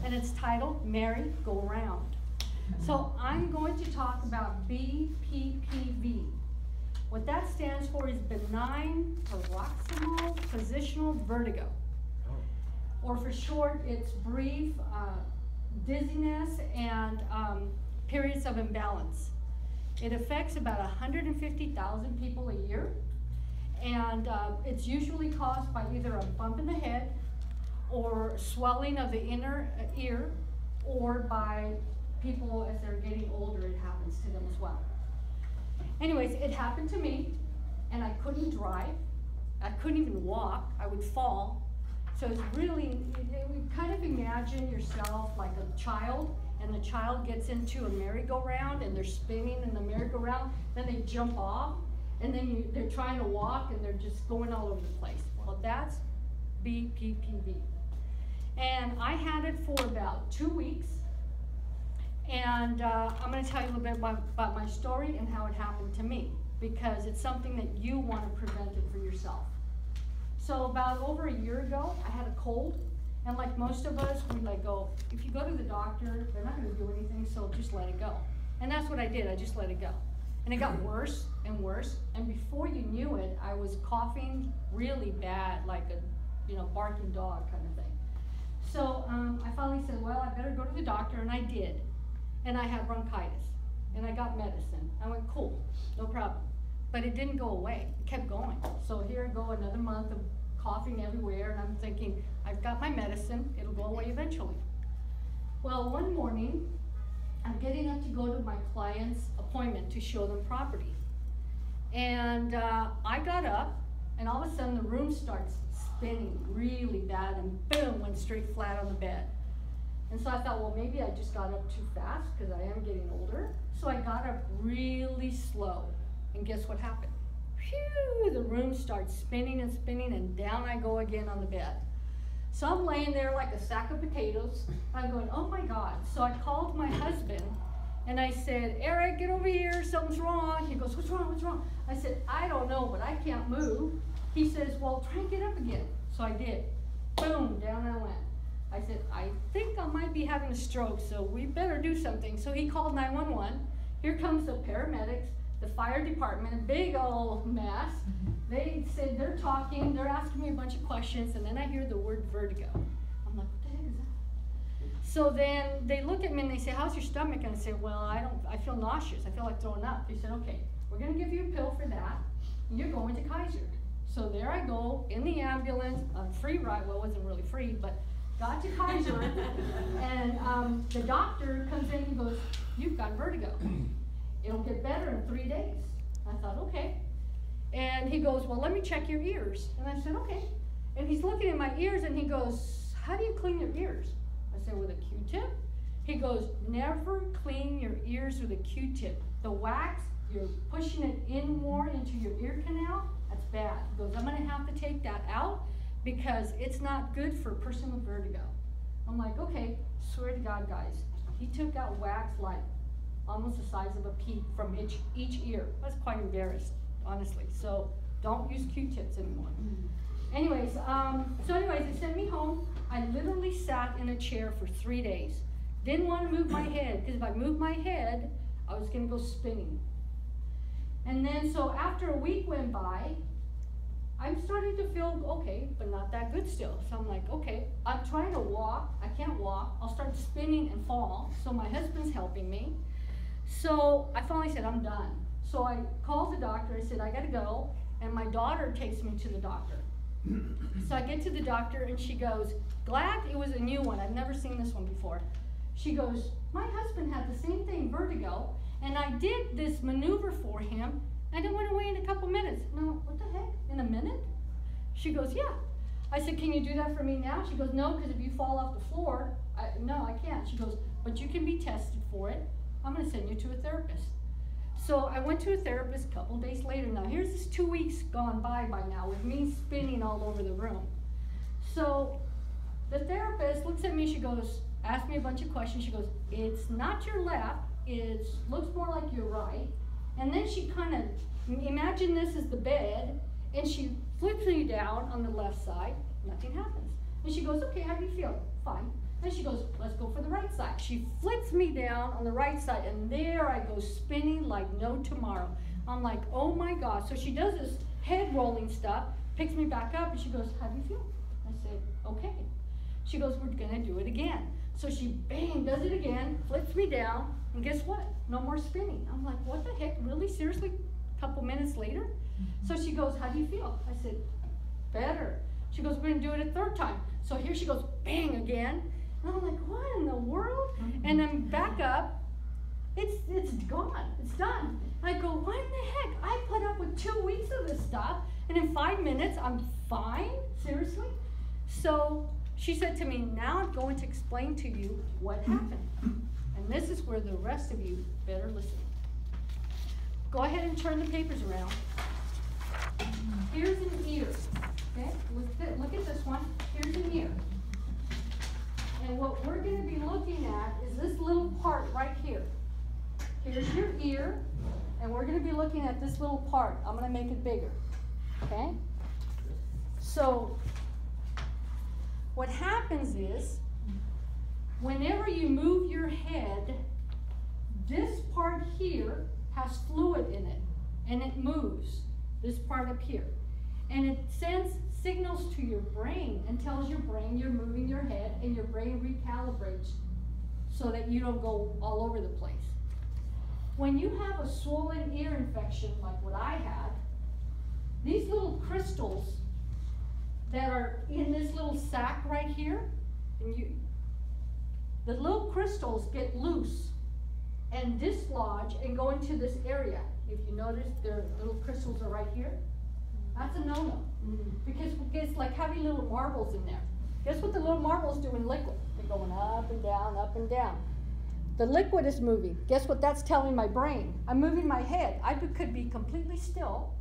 and it's titled Merry Go Round. So I'm going to talk about BPPV. What that stands for is benign paroxysmal positional vertigo. Or for short, it's brief dizziness and periods of imbalance. It affects about 150,000 people a year, and it's usually caused by either a bump in the head or swelling of the inner ear, or by people as they're getting older, it happens to them as well. Anyways, it happened to me, and I couldn't drive. I couldn't even walk. I would fall. So it's really, you kind of imagine yourself like a child, and the child gets into a merry-go-round, and they're spinning in the merry-go-round, then they jump off, and then they're trying to walk, and they're just going all over the place. Well, that's BPPV. And I had it for about 2 weeks. And I'm going to tell you a little bit about my story and how it happened to me, because it's something that you want to prevent it for yourself. So about over a year ago, I had a cold, and like most of us, we like go, if you go to the doctor, they're not going to do anything, so just let it go. And that's what I did. I just let it go. And it got worse and worse, and before you knew it, I was coughing really bad, like a barking dog kind of thing. So I finally said, well, I better go to the doctor, and I did. And I had bronchitis, and I got medicine. I went, cool, no problem. But it didn't go away, it kept going. So here I go, another month of coughing everywhere, and I'm thinking, I've got my medicine, it'll go away eventually. Well, one morning, I'm getting up to go to my client's appointment to show them property. And I got up, and all of a sudden the room starts spinning really bad, and boom, went straight flat on the bed. And so I thought, well, maybe I just got up too fast because I am getting older. So I got up really slow. And guess what happened? Phew, the room starts spinning and spinning, and down I go again on the bed. So I'm laying there like a sack of potatoes. I'm going, oh my God. So I called my husband, and I said, Eric, get over here, something's wrong. He goes, what's wrong, what's wrong? I said, I don't know, but I can't move. He says, well, try and get up again. So I did. Boom, down I went. I said, I think I might be having a stroke, so we better do something. So he called 911. Here comes the paramedics, the fire department, a big old mess. They said they're talking, they're asking me a bunch of questions, and then I hear the word vertigo. I'm like, what the heck is that? So then they look at me and they say, how's your stomach? And I say, well, I feel nauseous. I feel like throwing up. They said, okay, we're gonna give you a pill for that, and you're going to Kaiser. So there I go in the ambulance, on free ride. Well, it wasn't really free, but got to Kaiser, and the doctor comes in and goes, you've got vertigo. It'll get better in 3 days. I thought, okay. And he goes, well, let me check your ears. And I said, okay. And he's looking at my ears, and he goes, how do you clean your ears? I said, with a Q-tip. He goes, never clean your ears with a Q-tip. The wax, you're pushing it in more into your ear canal, that's bad. He goes, I'm gonna have to take that out, because it's not good for a person with vertigo. I'm like, okay, swear to God, guys. He took out wax like almost the size of a pea from each ear. I was quite embarrassed, honestly. So don't use Q-tips anymore. Anyways, they sent me home. I literally sat in a chair for 3 days. Didn't want to move my head, because if I moved my head, I was gonna go spinning. And then, so after a week went by, I'm starting to feel okay, but not that good still. So I'm like, okay, I'm trying to walk. I can't walk. I'll start spinning and fall. So my husband's helping me. So I finally said, I'm done. So I called the doctor. I said, I got to go. And my daughter takes me to the doctor. So I get to the doctor, and she goes, glad it was a new one. I've never seen this one before. She goes, my husband had the same thing, vertigo, and I did this maneuver for him, and it went away in a couple minutes. No, what the heck? In a minute? She goes, yeah. I said, can you do that for me now? She goes, no, because if you fall off the floor, no, I can't. She goes, but you can be tested for it. I'm going to send you to a therapist. So I went to a therapist a couple days later. Now, here's this 2 weeks gone by now with me spinning all over the room. So the therapist looks at me, she goes, asks me a bunch of questions. She goes, it's not your left, it looks more like your right. And then she kind of, imagine this is the bed, and she flips me down on the left side, nothing happens. And she goes, okay, how do you feel? Fine. And she goes, let's go for the right side. She flips me down on the right side, and there I go spinning like no tomorrow. I'm like, oh my God. So she does this head rolling stuff, picks me back up, and she goes, how do you feel? I said, okay. She goes, we're gonna do it again. So she, bang, does it again, flips me down, and guess what? No more spinning. I'm like, what the heck, really, seriously? A couple minutes later? So she goes, how do you feel? I said, better. She goes, we're gonna do it a third time. So here she goes, bang, again. And I'm like, what in the world? And then back up, it's gone, it's done. I go, what in the heck? I put up with 2 weeks of this stuff, and in 5 minutes, I'm fine? Seriously? So she said to me, now I'm going to explain to you what happened. And this is where the rest of you better listen. Go ahead and turn the papers around. Here's an ear, okay? Look at this one. Here's an ear. And what we're going to be looking at is this little part right here. Here's your ear, and we're going to be looking at this little part. I'm going to make it bigger, okay? So what happens is, whenever you move your head, this part here has fluid in it, and it moves, this part up here. And it sends signals to your brain and tells your brain you're moving your head, and your brain recalibrates so that you don't go all over the place. When you have a swollen ear infection like what I had, these little crystals that are in this little sac right here, and the little crystals get loose and dislodge and go into this area. If you notice, their little crystals are right here. That's a no-no, because it's like having little marbles in there. Guess what the little marbles do in liquid? They're going up and down, up and down. The liquid is moving. Guess what that's telling my brain? I'm moving my head. I could be completely still,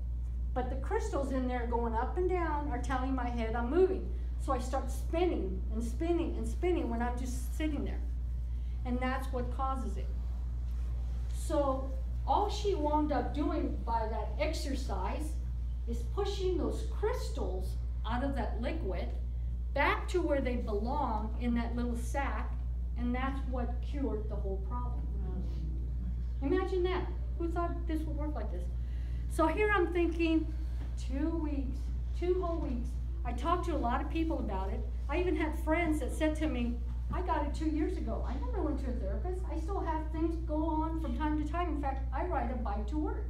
but the crystals in there going up and down are telling my head I'm moving. So I start spinning and spinning and spinning when I'm just sitting there. And that's what causes it. So all she wound up doing by that exercise is pushing those crystals out of that liquid back to where they belong in that little sac, and that's what cured the whole problem. Imagine that. Who thought this would work like this? So here I'm thinking, 2 weeks, 2 whole weeks. I talked to a lot of people about it. I even had friends that said to me, I got it 2 years ago. I never went to a therapist. I still have things go on from time to time. In fact, I ride a bike to work.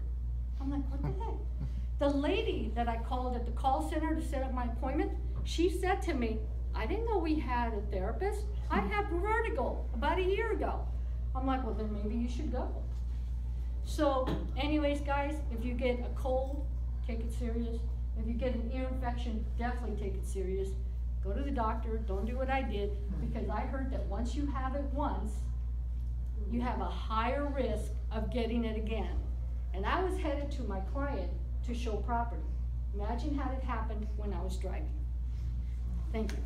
I'm like, what the heck? The lady that I called at the call center to set up my appointment, she said to me, I didn't know we had a therapist. I had vertigo about a year ago. I'm like, well, then maybe you should go. So anyways, guys, if you get a cold, take it serious. If you get an ear infection, definitely take it serious. Go to the doctor. Don't do what I did, because I heard that once you have it once, you have a higher risk of getting it again. And I was headed to my client to show property. Imagine had it happened when I was driving. Thank you.